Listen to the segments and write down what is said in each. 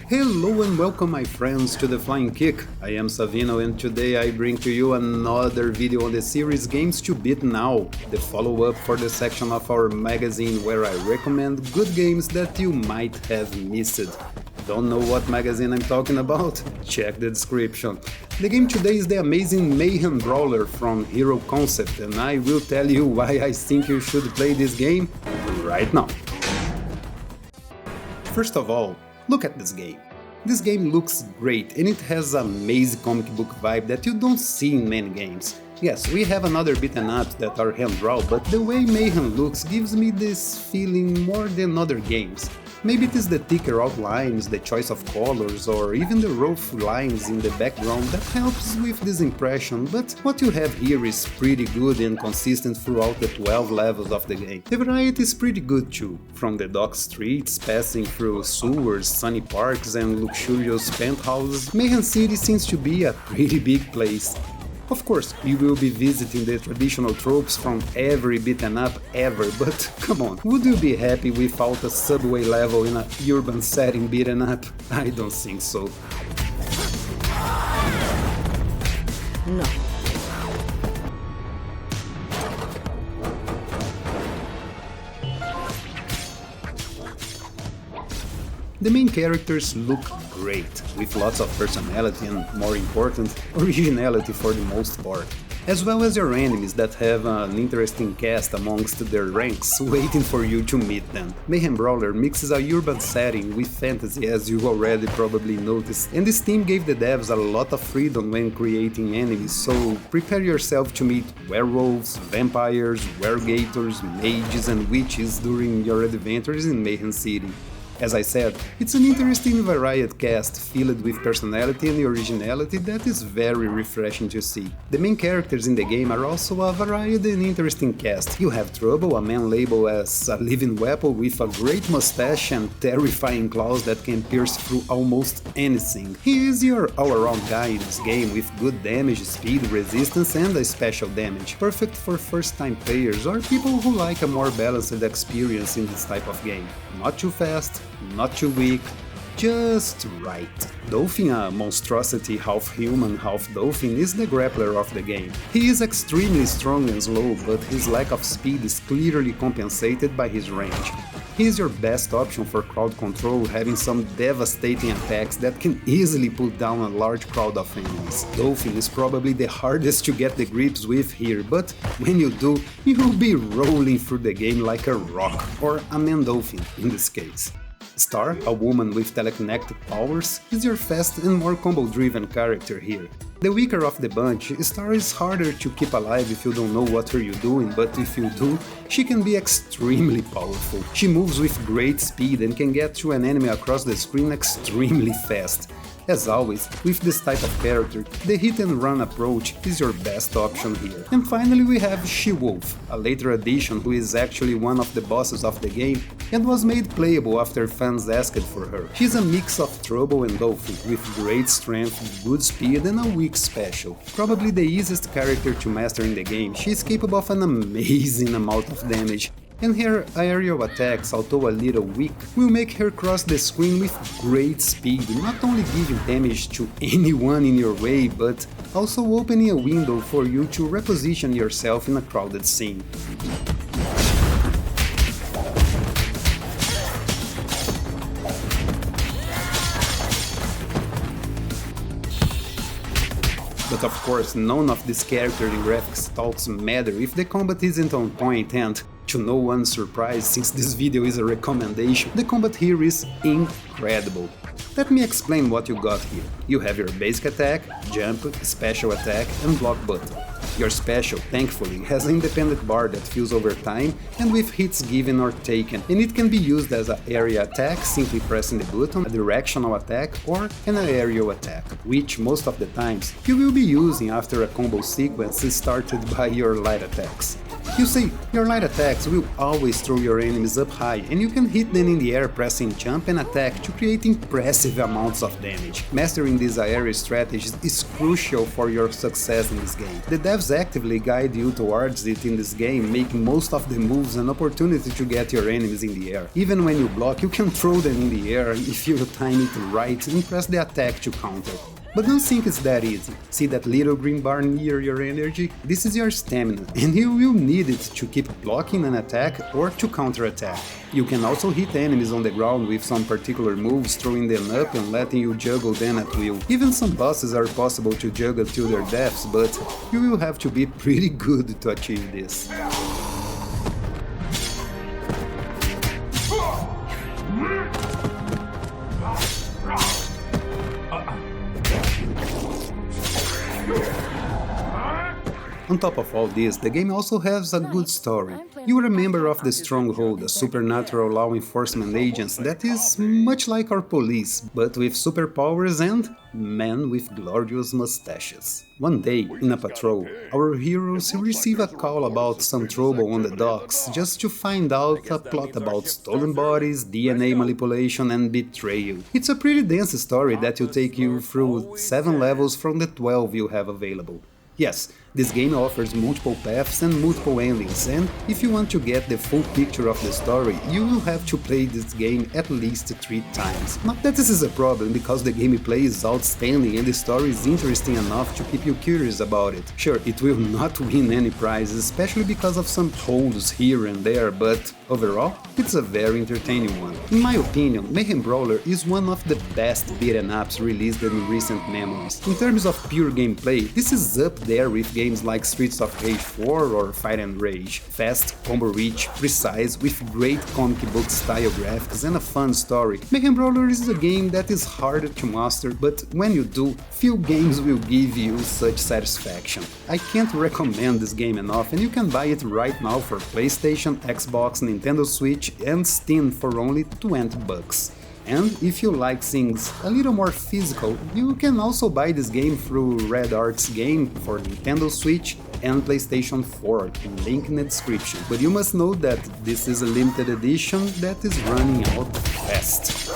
Hello and welcome my friends to The Flying Kick. I am Savino and today I bring to you another video on the series Games to Beat Now, the follow-up for the section of our magazine where I recommend good games that you might have missed. Don't know what magazine I'm talking about? Check the description. The game today is the amazing Mayhem Brawler from Hero Concept and I will tell you why I think you should play this game right now. First of all, look at this game. This game looks great and it has a amazing comic book vibe that you don't see in many games. Yes, we have another beaten ups that are hand-drawn, but the way Mayhem looks gives me this feeling more than other games. Maybe it is the thicker outlines, the choice of colors, or even the rough lines in the background that helps with this impression, but what you have here is pretty good and consistent throughout the 12 levels of the game. The variety is pretty good too, from the dock streets, passing through sewers, sunny parks and luxurious penthouses. Mayhem City seems to be a pretty big place. Of course, you will be visiting the traditional tropes from every beaten up ever, but come on, would you be happy without a subway level in a urban setting beaten up? I don't think so. No. The main characters look great, with lots of personality and, more important, originality for the most part, as well as your enemies that have an interesting cast amongst their ranks waiting for you to meet them. Mayhem Brawler mixes a urban setting with fantasy, as you already probably noticed, and this team gave the devs a lot of freedom when creating enemies, so prepare yourself to meet werewolves, vampires, weregators, mages and witches during your adventures in Mayhem City. As I said, it's an interesting varied cast filled with personality and originality that is very refreshing to see. The main characters in the game are also a varied and interesting cast. You have Trouble, a man labeled as a living weapon with a great mustache and terrifying claws that can pierce through almost anything. He is your all-around guy in this game with good damage, speed, resistance and a special damage, perfect for first-time players or people who like a more balanced experience in this type of game. Not too fast, not too weak, just right. Dolphin, a monstrosity half human, half dolphin, is the grappler of the game. He is extremely strong and slow, but his lack of speed is clearly compensated by his range. He is your best option for crowd control, having some devastating attacks that can easily put down a large crowd of enemies. Dolphin is probably the hardest to get the grips with here, but when you do, you'll be rolling through the game like a rock, or a man-dolphin in this case. Star, a woman with telekinetic powers, is your fast and more combo-driven character here. The weaker of the bunch, Star is harder to keep alive if you don't know what you're doing, but if you do, she can be extremely powerful. She moves with great speed and can get to an enemy across the screen extremely fast. As always, with this type of character, the hit and run approach is your best option here. And finally we have She-Wolf, a later addition who is actually one of the bosses of the game and was made playable after fans asked for her. She's a mix of Trouble and Dolphin, with great strength, good speed and a weak special. Probably the easiest character to master in the game, she is capable of an amazing amount of damage. And her aerial attacks, although a little weak, will make her cross the screen with great speed, not only giving damage to anyone in your way, but also opening a window for you to reposition yourself in a crowded scene. But of course, none of these character and graphics talks matter if the combat isn't on point and, to no one's surprise, since this video is a recommendation, the combat here is incredible. Let me explain what you got here. You have your basic attack, jump, special attack and block button. Your special, thankfully, has an independent bar that fills over time and with hits given or taken, and it can be used as an area attack, simply pressing the button, a directional attack or an aerial attack, which most of the times you will be using after a combo sequence is started by your light attacks. You see, your light attacks will always throw your enemies up high, and you can hit them in the air pressing jump and attack to create impressive amounts of damage. Mastering these aerial strategies is crucial for your success in this game. The devs actively guide you towards it in this game, making most of the moves an opportunity to get your enemies in the air. Even when you block, you can throw them in the air if you time it right and press the attack to counter. But don't think it's that easy. See that little green bar near your energy? This is your stamina, and you will need it to keep blocking an attack or to counter-attack. You can also hit enemies on the ground with some particular moves, throwing them up and letting you juggle them at will. Even some bosses are possible to juggle till their deaths, but you will have to be pretty good to achieve this. On top of all this, the game also has a good story. You are a member of the Stronghold, a supernatural law enforcement agency that is much like our police, but with superpowers and men with glorious mustaches. One day, in a patrol, our heroes receive a call about some trouble on the docks, just to find out a plot about stolen bodies, DNA manipulation and betrayal. It's a pretty dense story that will take you through 7 levels from the 12 you have available. Yes, this game offers multiple paths and multiple endings, and if you want to get the full picture of the story, you will have to play this game at least 3 times. Not that this is a problem, because the gameplay is outstanding and the story is interesting enough to keep you curious about it. Sure, it will not win any prizes, especially because of some holes here and there, but overall, it's a very entertaining one. In my opinion, Mayhem Brawler is one of the best beat'em ups released in recent memories. In terms of pure gameplay, this is up there with games like Streets of Rage 4 or Fight and Rage. Fast, combo-rich, precise, with great comic book style graphics and a fun story. Mayhem Brawler is a game that is harder to master, but when you do, few games will give you such satisfaction. I can't recommend this game enough, and you can buy it right now for PlayStation, Xbox, Nintendo Switch and Steam for only $20. And if you like things a little more physical, you can also buy this game through Red Art's game for Nintendo Switch and PlayStation 4, link in the description. But you must know that this is a limited edition that is running out fast.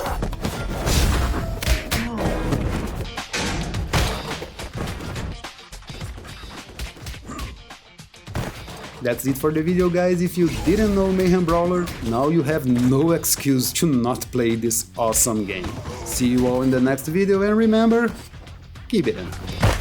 That's it for the video, guys. If you didn't know Mayhem Brawler, now you have no excuse to not play this awesome game. See you all in the next video, and remember, keep it in.